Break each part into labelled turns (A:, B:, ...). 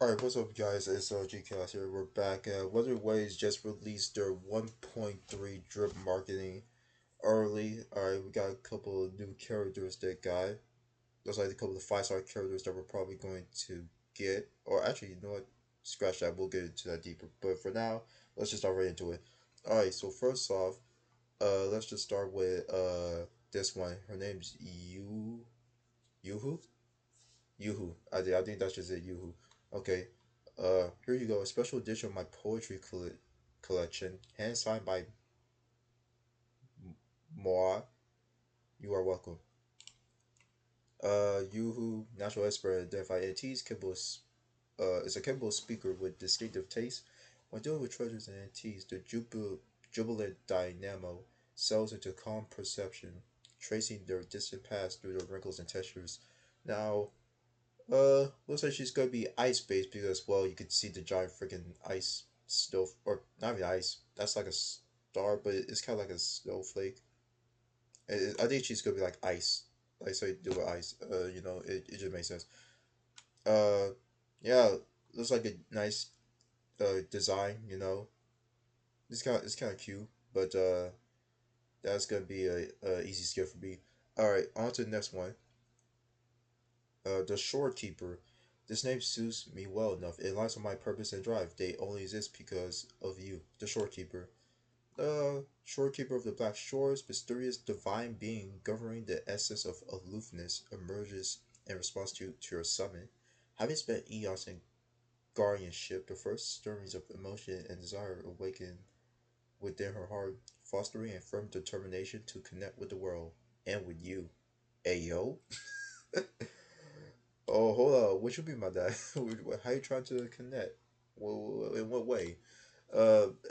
A: Alright, what's up, guys? It's GCast here. We're back. Wuthering Waves just released their 1.3 drip marketing early. Alright, we got a couple of new characters that got. Looks like a couple of 5-star characters that we're probably going to get. Or actually, you know what? Scratch that. We'll get into that deeper. But for now, let's just start right into it. Alright, so first off, let's just start with this one. Her name's Yuhu? Yuhu. I think that's just it, Yuhu. Okay. Here you go. A special edition of my poetry collection, hand signed by Moa. You are welcome. Yuhu, natural expert at identifying antiques, is a capable speaker with distinctive taste. When dealing with treasures and antiques, the jubilant dynamo sells into calm perception, tracing their distant past through the wrinkles and textures. Now, looks like she's gonna be ice based because, well, you could see the giant freaking ice snow, or not even ice. That's like a star, but it's kind of like a snowflake. I think she's gonna be like ice, like so you do with ice. It just makes sense. Uh, yeah, looks like a nice design. It's kind of cute, but that's gonna be a easy skill for me. All right, on to the next one. The Shorekeeper. This name suits me well enough. It aligns with my purpose and drive. They only exist because of you, the Shorekeeper. The Shorekeeper of the Black Shores, mysterious divine being governing the essence of aloofness, emerges in response to your summon. Having spent eons in guardianship, the first stirrings of emotion and desire awaken within her heart, fostering a firm determination to connect with the world and with you. Ayo. Oh, hold on. What you mean by that? How you trying to connect? Well, in what way?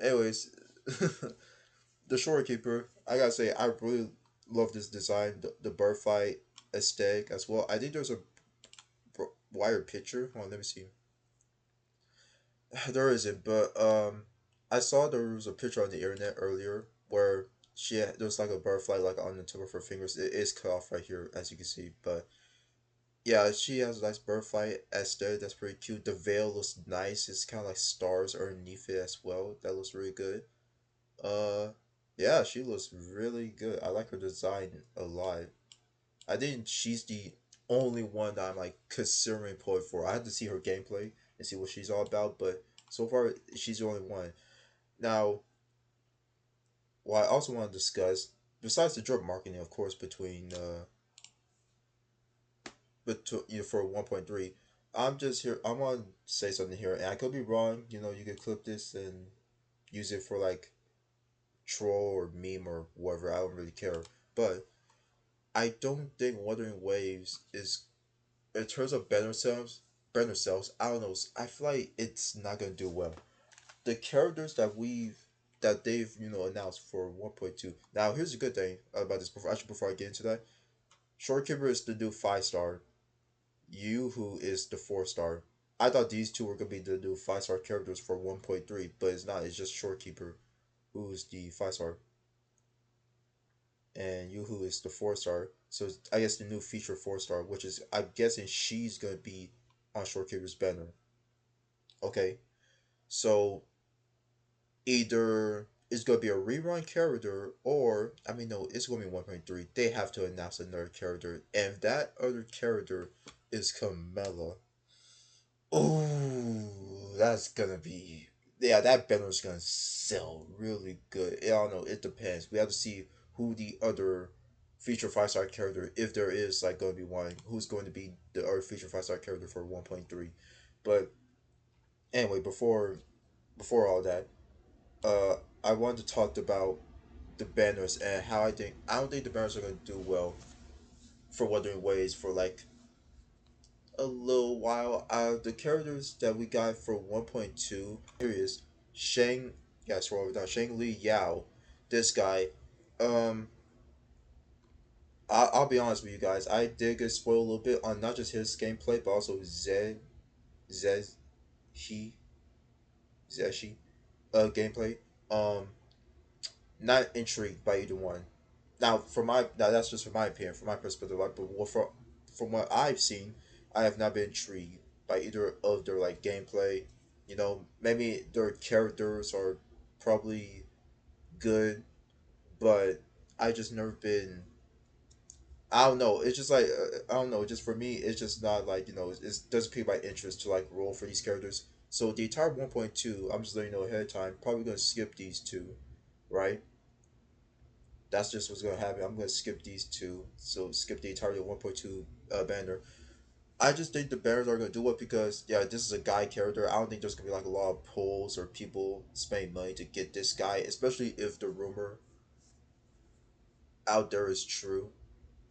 A: Anyways, the Shorekeeper. I gotta say, I really love this design. The bird fight aesthetic as well. I think there's a wider picture. Hold on, let me see. There isn't, but I saw there was a picture on the internet earlier where there's like a bird fly like on the tip of her fingers. It is cut off right here, as you can see, but yeah, she has a nice butterfly aesthetic. That's pretty cute. The veil looks nice. It's kind of like stars underneath it as well. That looks really good. Uh, yeah, she looks really good. I like her design a lot. I think she's the only one that I'm like considering pulling for. I have to see her gameplay and see what she's all about, but so far she's the only one. Now, what I also want to discuss, besides the drip marketing, of course, for 1.3. I'm just here. I want to say something here, and I could be wrong. You could clip this and use it for like troll or meme or whatever. I don't really care, but I don't think Wuthering Waves is, in terms of better selves. I don't know. I feel like it's not gonna do well. The characters that they've announced for 1.2. Now, here's a good thing about this. Before I get into that, Shorekeeper is the new 5-star. You, who is the 4-star. I thought these two were gonna be the new 5-star characters for 1.3, but it's not. It's just Shorekeeper, who's the 5-star, and you, who is the 4-star. So I guess the new feature 4-star, which is, I'm guessing she's gonna be on Shorekeeper's banner. Okay, so either it's gonna be a rerun character, or I mean, no, it's gonna be 1.3. They have to announce another character, and that other character is Camilla. Oh, that's gonna be, yeah. That banner's gonna sell really good. I don't know. It depends. We have to see who the other feature 5-star character, if there is like going to be one, who's going to be the other feature 5-star character for 1.3. But anyway, before all that, uh, I wanted to talk about the banners and how I don't think the banners are gonna do well for Wuthering Ways for like a little while. The characters that we got for 1.2 here is Shang. Yeah, scroll over down. Shang Li Yao. This guy. Um, I'll be honest with you guys. I did get spoiled a little bit on not just his gameplay, but also Zez he Zeshi gameplay. Um, not intrigued by either one. Now that's just from my opinion, from my perspective. But from what I've seen, I have not been intrigued by either of their like gameplay. Maybe their characters are probably good, but I just never been. I don't know. It's just like I don't know. Just for me, it's just not like it doesn't pique my interest to like roll for these characters. So the entire 1.2, I'm just letting you know ahead of time. Probably gonna skip these two, right? That's just what's gonna happen. I'm gonna skip these two. So skip the entirety of 1.2 banner. I just think the banners are gonna do it because yeah, this is a guy character. I don't think there's gonna be like a lot of polls or people spending money to get this guy, especially if the rumor out there is true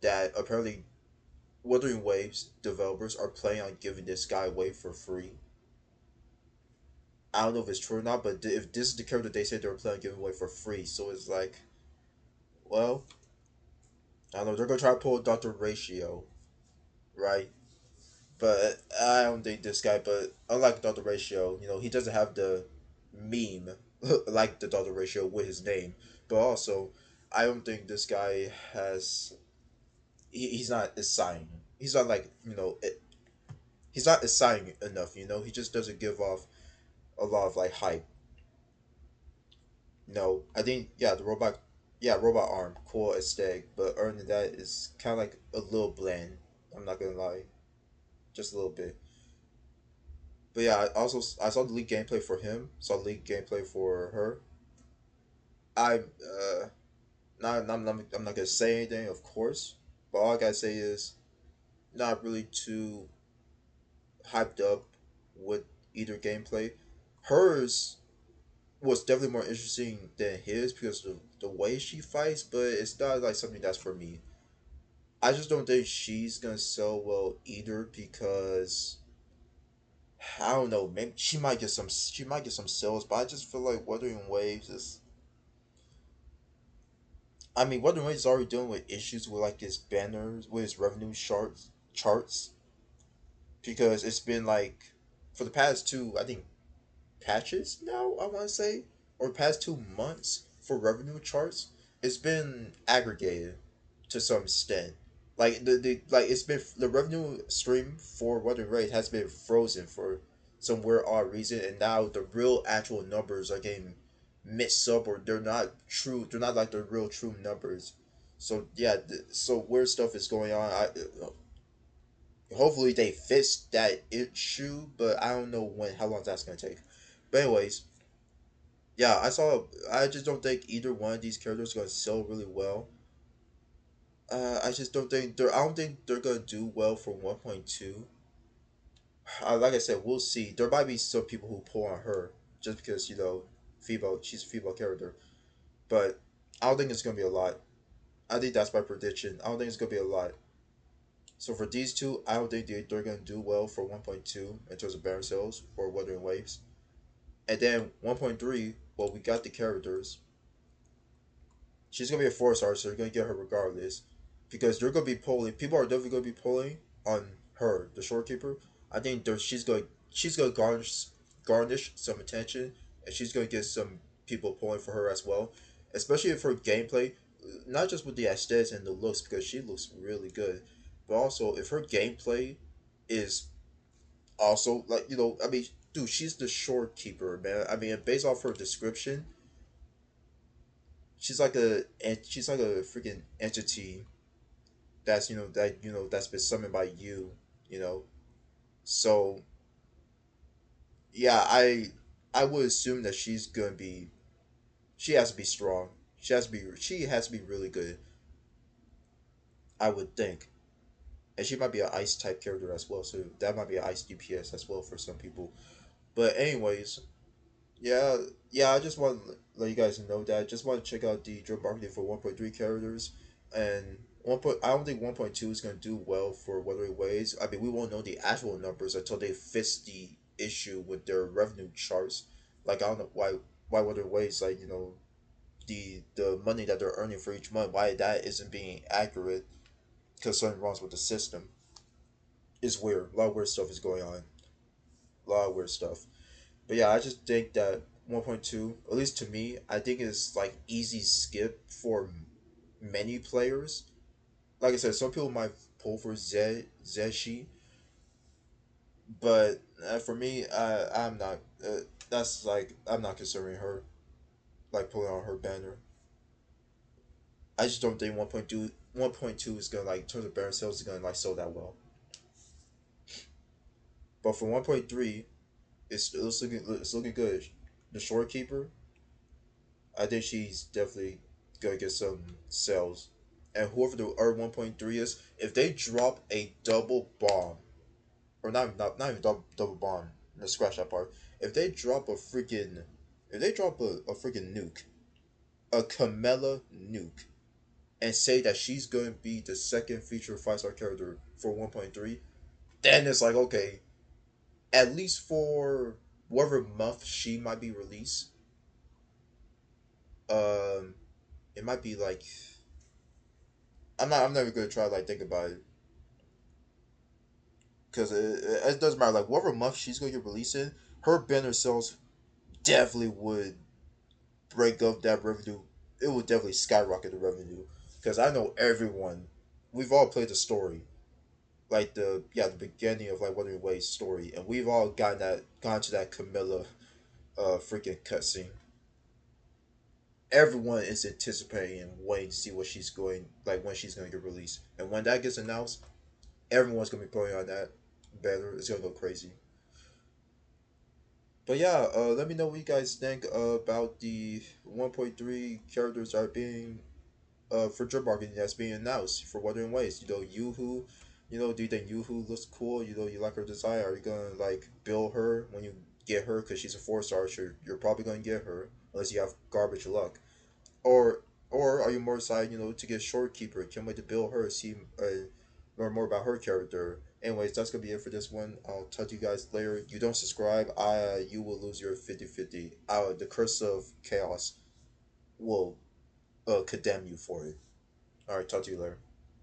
A: that apparently Wuthering Waves developers are planning on giving this guy away for free. I don't know if it's true or not, but if this is the character they said they were planning on giving away for free, so it's like, well, I don't know. They're gonna try to pull a Doctor Ratio, right? But I don't think this guy. But unlike Doctor Ratio, he doesn't have the meme like the Doctor Ratio with his name. But also, I don't think this guy has. He's not exciting. He's not like he's not exciting enough. He just doesn't give off a lot of like hype. No, I think yeah, robot arm, cool aesthetic, but other than that is kind of like a little bland. I'm not gonna lie, just a little bit. But yeah, I saw the league gameplay for him, saw the league gameplay for her. I I'm not gonna say anything, of course, but all I gotta say is not really too hyped up with either gameplay. Hers was definitely more interesting than his because of the way she fights, but it's not like something that's for me. I just don't think she's gonna sell well either because I don't know. Maybe she might get some sales, but I just feel like Wuthering Waves is. I mean, Wuthering Waves is already dealing with issues with like his banners, with his revenue charts, because it's been like for the past two, I think patches now, I want to say, or past 2 months for revenue charts, it's been aggregated to some extent. Like like it's been the revenue stream for Wuthering Waves has been frozen for some weird odd reason, and now the real actual numbers are getting mixed up, or they're not true. They're not like the real true numbers. So yeah, so weird stuff is going on. Hopefully they fix that issue, but I don't know how long that's gonna take. But anyways, yeah, I just don't think either one of these characters is gonna sell really well. I just don't think they're. I don't think they're gonna do well for 1.2. Like I said, we'll see. There might be some people who pull on her just because female. She's a female character, but I don't think it's gonna be a lot. I think that's my prediction. I don't think it's gonna be a lot. So for these two, I don't think they're gonna do well for 1.2 in terms of Baron sales or Wuthering Waves. And then 1.3, well, we got the characters. She's gonna be a 4 star, so you're gonna get her regardless, because they're gonna be polling. People are definitely gonna be polling on her, the shorekeeper. I think she's gonna garnish some attention, and she's gonna get some people pulling for her as well, especially if her gameplay, not just with the aesthetics and the looks, because she looks really good, but also if her gameplay is also like I mean, dude, she's the shorekeeper, man. I mean, based off her description, she's like a freaking entity that's been summoned by you know. So yeah, I would assume that she has to be strong. She has to be really good. I would think, and she might be an ice type character as well. So that might be an ice DPS as well for some people. But anyways, yeah, yeah. I just want to let you guys know that. Just want to check out the drip marketing for 1.3 characters, and I don't think 1.2 is gonna do well for Wuthering Waves. I mean, we won't know the actual numbers until they fix the issue with their revenue charts. Like I don't know why Wuthering Waves, like the money that they're earning for each month, why that isn't being accurate because something wrong with the system. It's weird. A lot of weird stuff is going on. A lot of weird stuff. But yeah, I just think that 1.2, at least to me, I think is like easy skip for many players. Like I said, some people might pull for Zeshi, But for me, I'm not. That's like I'm not considering her like pulling on her banner. I just don't think 1.2 is gonna like in terms of banner sales is gonna like sell that well. But for 1.3, it's looking good. The Shorekeeper, I think she's definitely gonna get some sales. And whoever the R 1.3 is, if they drop a double bomb, or not even double bomb, let's scratch that part. If they drop a freaking, if they drop a freaking nuke, a Camilla nuke, and say that she's gonna be the second feature 5-star character for 1.3, then it's like okay, at least for whatever month she might be released, um, it might be like I'm never gonna try to like think about it because it doesn't matter. Like whatever month she's gonna get released in, her banner sales definitely would break up that revenue. It would definitely skyrocket the revenue because I know everyone. We've all played the story, like the beginning of like Wuthering Waves story, and we've all gone to that Camilla freaking cutscene. Everyone is anticipating and waiting to see what she's going like when she's gonna get released, and when that gets announced, everyone's gonna be playing on that banner. It's gonna go crazy. But yeah, let me know what you guys think about the 1.3 characters that are being for drip marketing that's being announced for Wuthering Waves. Yoo-Hoo, do you think Yoo-Hoo looks cool? You like her design? Are you gonna like build her when you get her because she's a 4-star? You're probably gonna get her unless you have garbage luck. Or or are you more excited, to get Shorekeeper? Can't wait to build her, see, learn more about her character. Anyways, that's gonna be it for this one. I'll talk to you guys later. You don't subscribe, you will lose your 50-50. The curse of chaos will condemn you for it. All right, talk to you later.